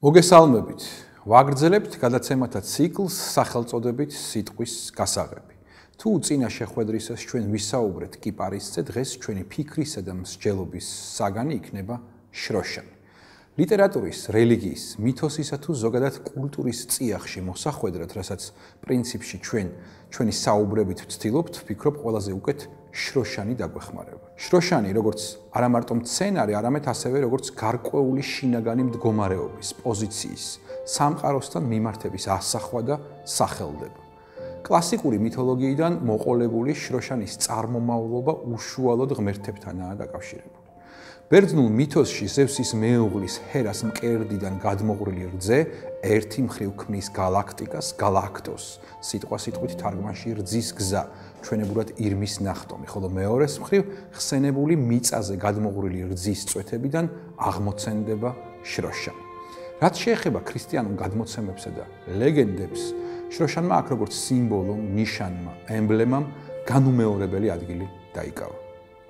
მოგესალმებით. ვაგრძელებთ გადაცემათა ციკლს სახელწოდებით სიტყვის გასაღები. თუ წინა შეხვედრისას ჩვენ ვისაუბრეთ კიპარისზე, დღეს ჩვენი ფიქრისა და მსჯელობის საგანი იქნება შროშანი. ლიტერატურის, რელიგიის, მითოსისა თუ ზოგადად კულტურის წიაღში მოსახვედრად, რასაც პრინციპში ჩვენი საუბრებით ვცდილობთ, ვფიქრობ ყველაზე უკეთ შროშანი დაგვეხმარება. შროშანი როგორც არა მარტო მცენარე, არამედ ასევე როგორც გარკვეული შინაგანი მდგომარეობის, პოზიციის, სამყაროსთან მიმართების ასახვა და სახელდება. კლასიკური მითოლოგიიდან მოყოლებული შროშანის წარმომავლობა უშუალოდ ღმერთებთანაა დაკავშირებული. ბერძნულ მითოსში ზევსის მეუღლის ჰერას მკერდიდან გადმოღვრილი რძე ერთი მხრივ ქმნის გალაქტიკას, გალაქტოს, სიტყვით თარგმანში რძის გზა, ჩვენებურად ირმის ნახტომი, ხოლო მეორეს მხრივ ხსენებული მიწაზე გადმოღვრილი რძის წვეთებიდან აღმოცენდება შროშანი. რაც შეეხება ქრისტიანულ გადმოცემებსა და ლეგენდებს, შროშანმა აქ როგორც სიმბოლომ, ნიშანმა, ემბლემამ განუმეორებელი ადგილი დაიკავა.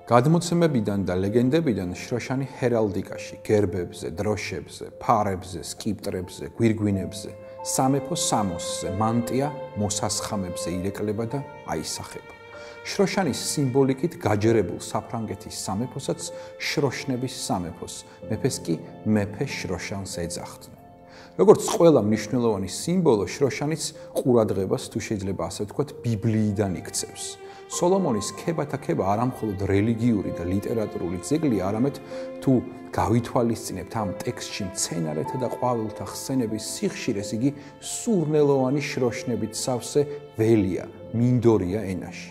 გადმოცემებიდან და ლეგენდებიდან შროშანი ჰერალდიკაში, გერბებზე, დროშებზე, ფარებზე, სკიპტრებზე, გვირგვინებზე, სამეფო სამოსზე, მანტია მოსასხამებზე ირეკლება და აისახება. შროშანის სიმბოლიკით გაჯერებულ საფრანგეთის სამეფოსაც შროშნების სამეფოს, მეფეს კი მეფე შროშანს ეძახდნენ. როგორც ყველა მნიშვნელოვანი სიმბოლო, შროშანიც ყურადღებას, თუ შეიძლება ასე ვთქვათ, ბიბლიიდან იქცევს. სოლომონის ქებათა ქება არა მხოლოდ რელიგიური და ლიტერატურული ძეგლია, არამედ თუ გავითვალისწინებთ ამ ტექსტში მცენარეთა და ყვავილთა ხსენების სიხშირეს, იგი სურნელოვანი შროშნებით სავსე ველია, მინდორია ენაში.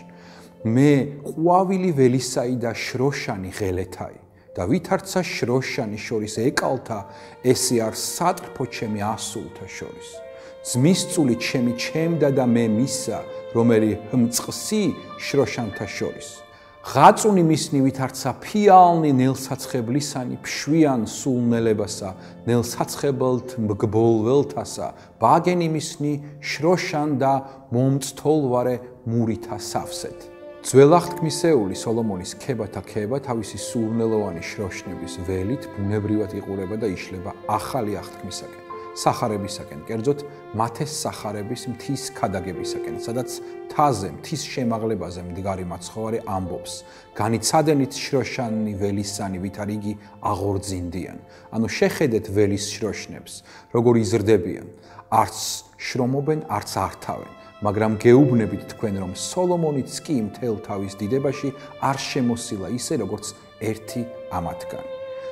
მე ყვავილი ველისაი და შროშანი ღელეთაი და ვითარცა შროშანი შორის ეკალთა, ესე არ სატრფო ჩემი ასულთა შორის. ძმის წული ჩემი ჩემდა და მე მისა, რომელი ჰმწყსი შროშანთა შორის. ღაწუნი მისნი ვითარცა ფიალნი ნელსაცხებლისანი, ფშვიან სულნელებასა, ნელსაცხებელთ მგბოლველთასა, ბაგენი მისნი შროშან და მომწთოლვარე მურითა სავსეთ. ძველაღთქმისეული სოლომონის ქებათა ქება თავისი სურნელოვანი შროშნების ველით ბუნებრივად იყურება და იშლება ახალი აღთქმისაკენ. სახარებისაკენ, კერძოდ მათეს სახარების მთის ქადაგებისაკენ, სადაც მთაზე, მთის შემაღლებაზე მდგარი მაცხოვარი ამბობს: განიცადენით შროშანი ველისანი, ვითარ იგი აღორძინდიან. ანუ შეხედეთ ველის შროშნებს, როგორ იზრდებიან, არც შრომობენ, არც ართავენ. მაგრამ გეუბნებით თქვენ, რომ სოლომონიც კი მთელ თავის დიდებაში არ შემოსილა ისე, როგორც ერთი ამათგანი.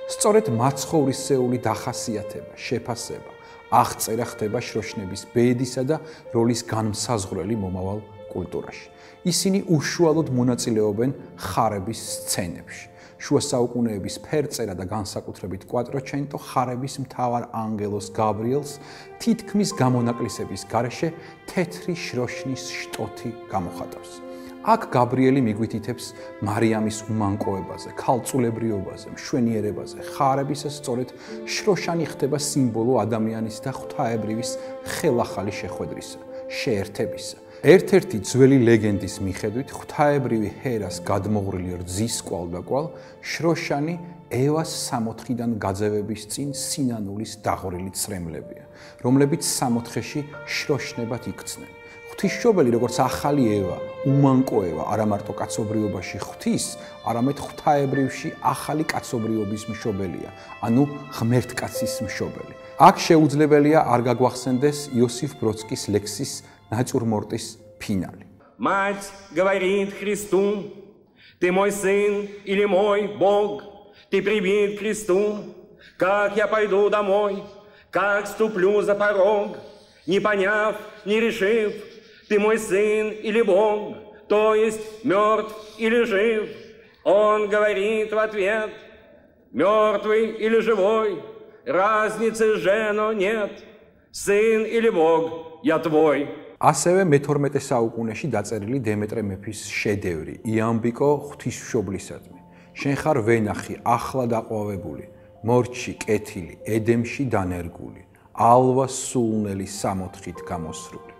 სწორედ მაცხოვრისეული დახასიათება, შეფასება, აღწერა ხდება შროშნების ბედისა და როლის განმსაზღვრელი მომავალ კულტურაში. ისინი უშუალოდ მონაწილეობენ ხარების სცენებში. შუა საუკუნეების ფერწერა და განსაკუთრებით კვატროჩენტო ხარების მთავარ ანგელოს გაბრიელს თითქმის გამონაკლისების გარეშე თეთრი შროშნის შტოთი გამოხატავს. აქ გაბრიელი მიგვითითებს მარიამის უმანკოებაზე, ქალწულებრიობაზე, მშვენიერებაზე, ხარებისას სწორედ შროშანი ხდება სიმბოლო ადამიანის და ღვთაებრივის ხელახალი შეხვედრისა, შეერთებისა. ერთ-ერთი ძველი ლეგენდის მიხედვით, ღვთაებრივი ჰერას გადმოღვრილი რძის კვალდაკვალ, შროშანი ევას სამოთხიდან გაძევების წინ სინანულის დაღვრილი ცრემლებია, რომლებიც სამოთხეში შროშნებად იქცნენ. ღვთისმშობელი, როგორც ახალი ევა, უმანკოევა, არა მარტო კაცობრიობაში ღვთის, არამედ ღვთაებრივში ახალი კაცობრიობის მშობელია, ანუ ღმერთკაცის მშობელი. აქ შეუძლებელია არ გაგვახსენდეს იოსიფ ბროდსკის ლექსის ნატюрмортის финале. Мать говорит Христу: ты мой сын или мой Бог, ты прибит к кресту. Как я пойду домой, как ступлю за порог, не поняв, не решив, ты мой сын или Бог, то есть мертв или жив. Он говорит в ответ: мертвый или живой, разницы жено нет, сын или Бог, я твой. ასევე მე-12 საუკუნეში დაწერილი დემეტრე მეფის შედევრი იამბიკო ღვთისმშობლისადმი. შენ ხარ ვენახი, ახლა დაყვავებული, მორჩი, კეთილი, ედემში დანერგული, ალვა სულნელი სამოთხით გამოსრული.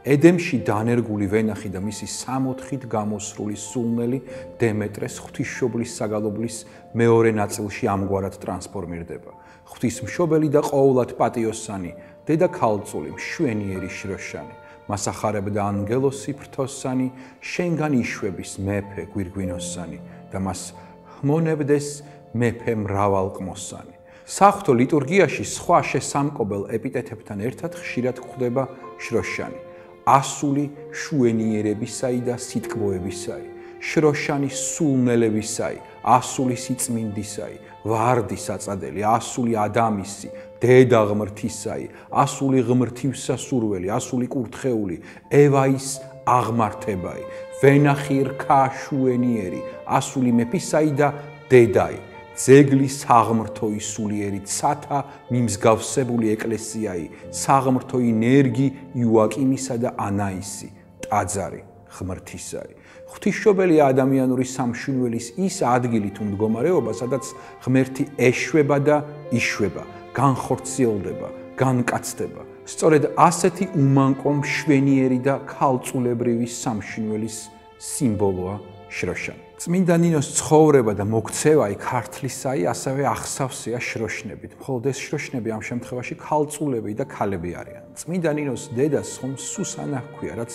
ედემში დანერგული ვენახი და მისი 64-ით გამოსრული სულნელი დემეტრეს ღვთისმშობლის საგალობლის მეორე ნაწილში ამგვარად ტრანსფორმირდება. ღვთისმშობელი და ყოვლად პატიოსანი, დედა ქალწული, მშვენიერი შროშანი, მას ახარებდა ანგელოსი ფრთოსანი, შენგან იშვების მეფე გვირგვინოსანი და მას ჰმონებდეს მეფე მრავალყმოსანი. საღვთო ლიტურგიაში სხვა შესამკობელ ეპიტეტებთან ერთად ხშირად გვხვდება შროშანი. ასული შუენიერებისაი და სიტკბოებისაი, შროშანი სულნელებისაი, ასული სიწმინდისაი, ვარდი საწადელი, ასული ადამისი, დედა ღმრთისაი, ასული ღმრთივსასურველი, ასული კურთხეული, ევაის აღმართებაი, ვენახი რქა შუენიერი, ასული მეფისაი და დედაი, ძეგლის საღმრთოი სულიერი, ცათა მიმსგავსებული ეკლესიაი, საღმრთოი ნერგი იოაკიმისა და ანაისი, ტაძარი ღმრთისაი. ღვთისმშობელი ადამიანური სამშვენიერის ის ადგილი თუ მდგომარეობა, სადაც ღმერთი ეშვება და იშვება, განხორციელდება, განკაცდება. სწორედ ასეთი უმანკო მშვენიერი და ქალწულებრივი სამშვენიერის სიმბოლოა შროშანი. წმინდა ნინოს ცხოვრება და მოქცევაი ქართლისაი ასევე ახსავსეა შროშნებით. მხოლოდ ეს შროშნები ამ შემთხვევაში ქალწულები და ქალები არიან. წმინდა ნინოს დედას ხომ სუსანა ჰქვია, რაც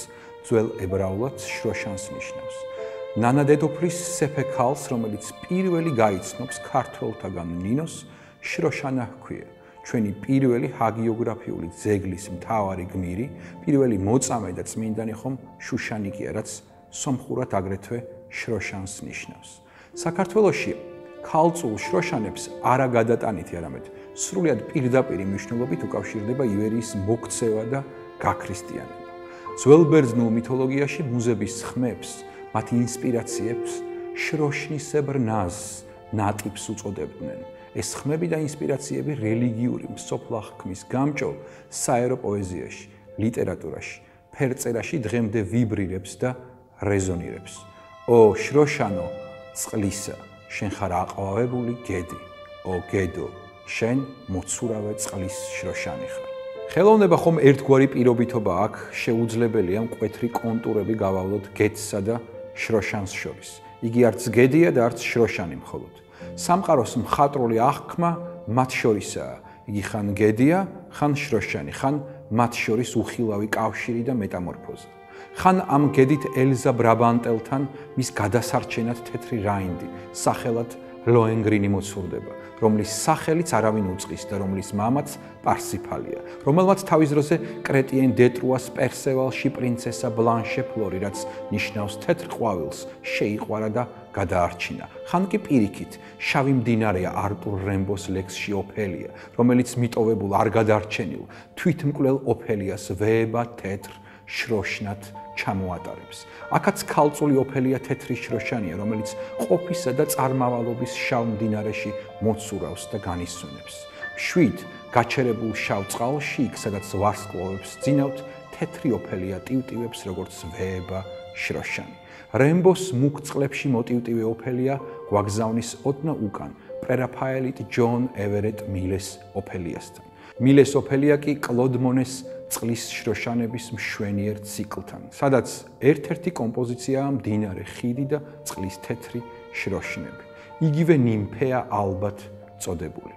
ძველ ებრაულად შროშანს ნიშნავს. ნანა დედოფლის სეფე-ქალს, რომელიც პირველი გაიცნობს ქართველთაგან ნინოს, შროშანა ჰქვია. ჩვენი პირველი ჰაგიოგრაფიული ძეგლის მთავარი გმირი, პირველი მოწამე და წმინდანი ხომ შუშანიკია, რაც სომხურად აგრეთვე შროშანს ნიშნავს. საქართველოში ქალწულ შროშანებს არა გადატანითი, არამედ სრულიად პირდაპირი მნიშვნელობით უკავშირდება ივერიის მოქცევა და გაქრისტიანება. ძველ ბერძნულ მითოლოგიაში მუზების ხმებს, მათ ინსპირაციებს შროშნისებრ ნაზს, ნატიფს უწოდებდნენ. ეს ხმები და ინსპირაციები რელიგიური მსოფლახქმის გამჭოლ საერო პოეზიაში, ლიტერატურაში, ფერწერაში დღემდე ვიბრირებს და რეზონირებს. ო შროშანო წყლისა, შენ ხარ აყვავებული გედი, ო გედო, შენ მოცურავე წყლის შროშანი ხარ. ხელოვნება ხომ ერთგვარი პირობითობა აქ, შეუძლებელია მკვეთრი კონტურები გავავლოთ გედსა და შროშანს შორის. იგი არც გედია და არც შროშანი მხოლოდ. სამყაროს მხატვრული აღქმა მათ შორისაა. იგი ხან გედია, ხან შროშანი, ხან მათ შორის უხილავი კავშირი და მეტამორფოზა. ხან ამ გედით ელზა ბრაბანტელთან მის გადასარჩენად თეთრი რაინდი, სახელად ლოენგრინი მოცურდება, რომლის სახელიც არავინ უწყის და რომლის მამაც პარსიფალია, რომელმაც თავის დროზე კრეტიენ დეტრუას პერსევალში პრინცესა ბლანშე ფლორი, რაც ნიშნავს თეთრ ყვავილს, შეიყვარა და გადაარჩინა. ხან კი პირიქით, შავი მდინარეა არტურ რემბოს ლექსში ოფელია, რომელიც მიტოვებულ არ გადარჩენილ თვითმკვლელ ოფელიას ვეება თეთრ შროშნად ჩამოატარებს. აქაც ქალწული ოფელია თეთრი შროშანია, რომელიც ყოფისა და წარმავალობის შავ მდინარეში მოცურავს და განისვენებს. შვიდ გაჩერებულ შავ წყალში, იქ სადაც ვარსკვლავებს ძინავთ, თეთრი ოფელია ტივტივებს როგორც ვეება შროშანი. რემბოს მუქ წყლებში მოტივტივე ოფელია გვაგზავნის ოდნავ უკან პრერაფაელიტ ჯონ ევერეტ მილეს ოფელიასთან. მილეს ოფელია კი კლოდ მონეს წყლის შროშანების მშვენიერ ციკლთან, სადაც ერთ-ერთი კომპოზიციაა მდინარე, ხიდი და წყლის თეთრი შროშნები. იგივე ნიმფეა ალბათ წოდებული.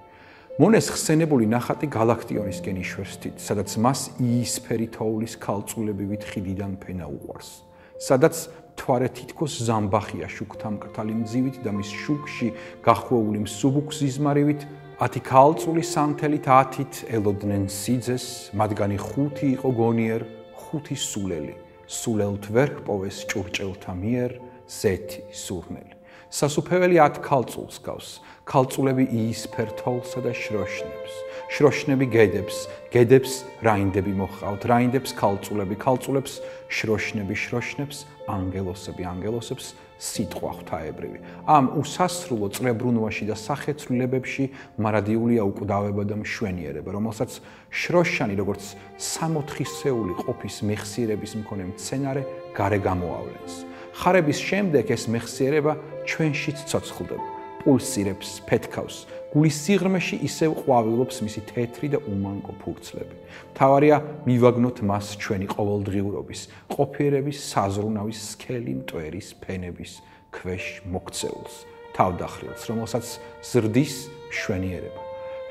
მონეს ხსენებული ნახატი გალაქტიონისკენ იშვერსთით, სადაც მას იისფერი თოვლის ქალწულებივით ხიდიდან ფენა უყვარს, სადაც მთვარე თითქოს ზამბახია შუქთა მკრთალი მძივით და მის შუქში გახვეული მსუბუქ ზიზმარივით 10 ქალწული სამთელით 10-ით ელოდნენ სიძეს, მათგანი 5 იყო გონიერ, 5 სულელი, სულელთ ვერ ჰპოვეს ჭურჭელთა მიერ ზეთი სურნელი. სასუფეველი 10 ქალწულს გავს, ქალწულები იისფერ თოვლსა და შროშნებს, შროშნები გედებს, გედებს რაინდები მოჰყავთ, რაინდებს ქალწულები, ქალწულებს შროშნები, შროშნებს ანგელოსები, ანგელოსებს სიტყვა ღვთაებრივი. ამ უსასრულო წრებრუნვაში და სახეცვლილებებში მარადიულია უკვდავება და მშვენიერება, რომელსაც შროშანი როგორც 64-სეული ყოფის მეხსიერების მქონე მცენარე გარე გამოავლენს. ხარების შემდეგ ეს მეხსიერება ჩვენშიც ცოცხლდება, პულსირებს, ფეთქავს, გულის სიღრმეში ისევ ყვავილობს მისი თეთრი და უმანკო ფურცლები. მთავარია მივაგნოთ მას ჩვენი ყოველდღიურობის, ყოფიერების, საზრუნავის, სქელი მტვერის, ფენების ქვეშ მოქცეულს, თავდახრილს, რომელსაც ზრდის მშვენიერება.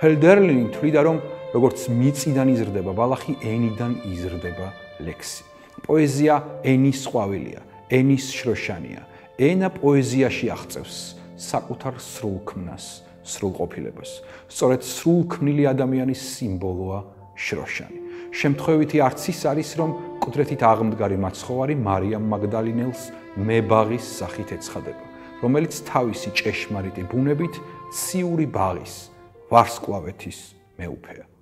ჰელდერლინი თვლიდა, რომ როგორც მიწიდან იზრდება ბალახი, ენიდან იზრდება ლექსი. პოეზია ენის ყვავილია, ენის შროშანია. ენა პოეზიაში აღწევს საკუთარ სრულქმნას, სრულყოფილებას. სწორედ სრულქმნილი ადამიანის სიმბოლოა შროშანი. შემთხვევითი არც ის არის, რომ კუდრეთით აღმდგარი მაცხოვარი მარიამ მაგდალინელს მებაღის სახით ეცხადება, რომელიც თავისი ჭეშმარიტი ბუნებით ციური ბაღის, ვარსკვლავეთის მეუფეა.